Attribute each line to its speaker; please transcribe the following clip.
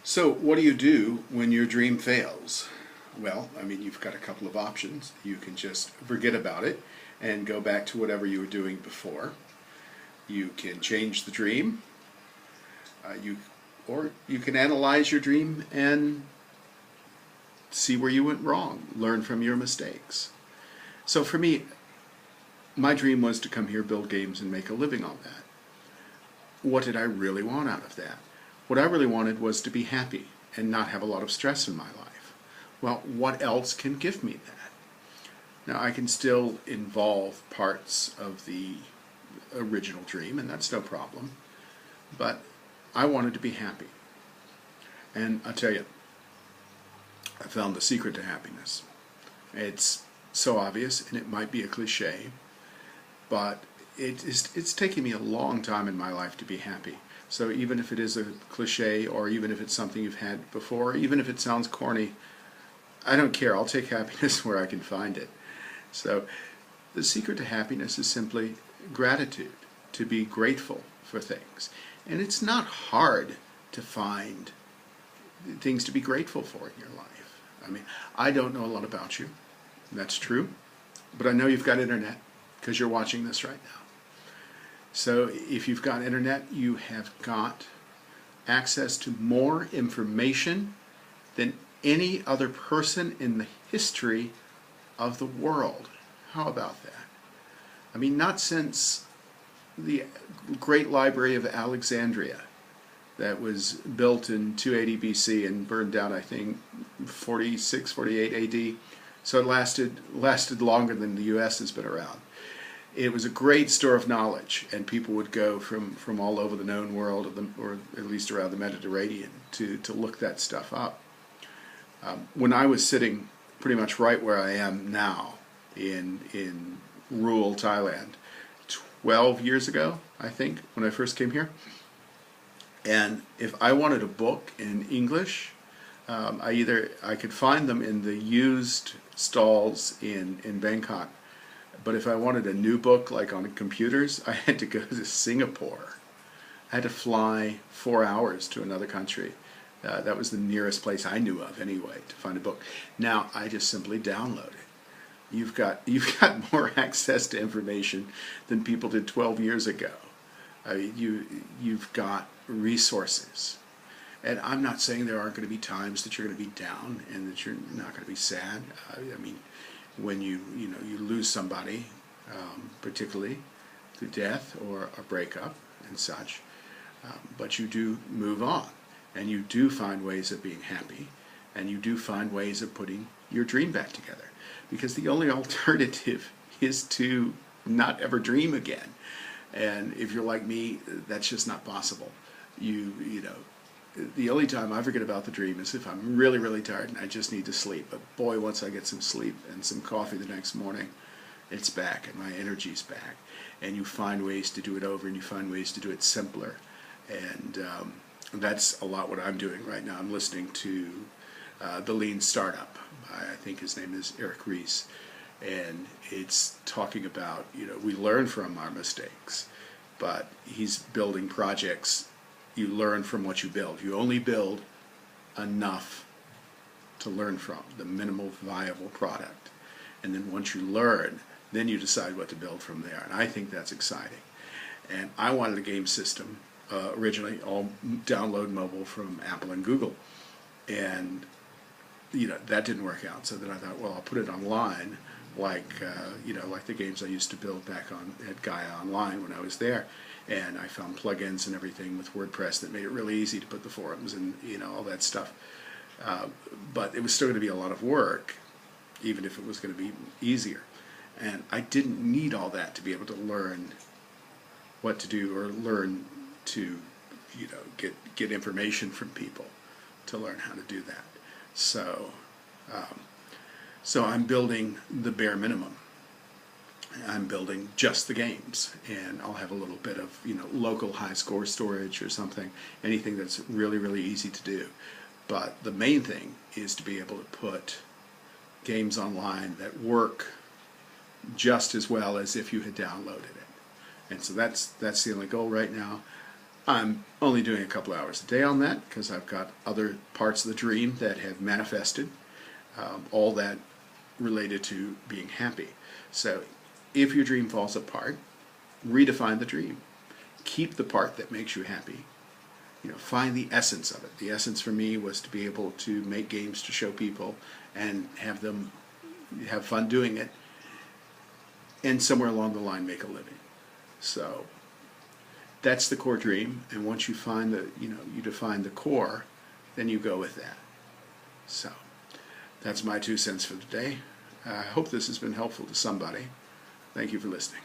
Speaker 1: So, what do you do when your dream fails? Well, I mean, you've got a couple of options. You can just forget about it and go back to whatever you were doing before. You can change the dream. Or you can analyze your dream and see where you went wrong, learn from your mistakes. So for me, my dream was to come here, build games, and make a living on that. What did I really want out of that? What I really wanted was to be happy and not have a lot of stress in my life. Well, what else can give me that? Now, I can still involve parts of the original dream, and that's no problem, but I wanted to be happy. And I'll tell you, I found the secret to happiness. It's so obvious, and it might be a cliche, but it's taken me a long time in my life to be happy. So even if it is a cliche, or even if it's something you've had before, even if it sounds corny, I don't care. I'll take happiness where I can find it. So the secret to happiness is simply gratitude, to be grateful for things. And it's not hard to find things to be grateful for in your life. I mean, I don't know a lot about you. That's true. But I know you've got internet because you're watching this right now. So if you've got internet, you have got access to more information than any other person in the history of the world. How about that? I mean, not since the great library of Alexandria that was built in 280 BC and burned down, I think, 46, 48 AD. So it lasted longer than the U.S. has been around. It was a great store of knowledge, and people would go from all over the known world, or at least around the Mediterranean, to look that stuff up. When I was sitting pretty much right where I am now in rural Thailand, 12 years ago, I think, when I first came here, and if I wanted a book in English, I could find them in the used stalls in Bangkok. But if I wanted a new book, like on computers, I had to go to Singapore. I had to fly 4 hours to another country. That was the nearest place I knew of, anyway, to find a book. Now I just simply download it. You've got more access to information than people did 12 years ago. I mean, you've got resources. And I'm not saying there aren't going to be times that you're going to be down and that you're not going to be sad. I mean, when you lose somebody, particularly through death or a breakup and such, but you do move on, and you do find ways of being happy, and you do find ways of putting your dream back together, because the only alternative is to not ever dream again. And if you're like me, that's just not possible. The only time I forget about the dream is if I'm really, really tired and I just need to sleep. But boy, once I get some sleep and some coffee the next morning, it's back and my energy's back. And you find ways to do it over, and you find ways to do it simpler. And that's a lot what I'm doing right now. I'm listening to The Lean Startup. I think his name is Eric Ries. And it's talking about, we learn from our mistakes, but he's building projects. You learn from what you build. You only build enough to learn from, the minimal viable product. And then once you learn, then you decide what to build from there. And I think that's exciting. And I wanted a game system, originally all download mobile from Apple and Google. And that didn't work out. So then I thought, well, I'll put it online, like the games I used to build back at Gaia Online when I was there. And I found plugins and everything with WordPress that made it really easy to put the forums and all that stuff. But it was still going to be a lot of work, even if it was going to be easier. And I didn't need all that to be able to learn what to do, or learn to get information from people to learn how to do that. So I'm building the bare minimum. I'm building just the games, and I'll have a little bit of local high score storage or something, anything that's really, really easy to do. But the main thing is to be able to put games online that work just as well as if you had downloaded it. And so that's the only goal right now. I'm only doing a couple hours a day on that because I've got other parts of the dream that have manifested, all that related to being happy. So if your dream falls apart, redefine the dream. Keep the part that makes you happy. Find the essence of it. The essence for me was to be able to make games to show people and have them have fun doing it, and somewhere along the line make a living. So that's the core dream, and once you find you define the core, then you go with that. So that's my 2 cents for today. I hope this has been helpful to somebody. Thank you for listening.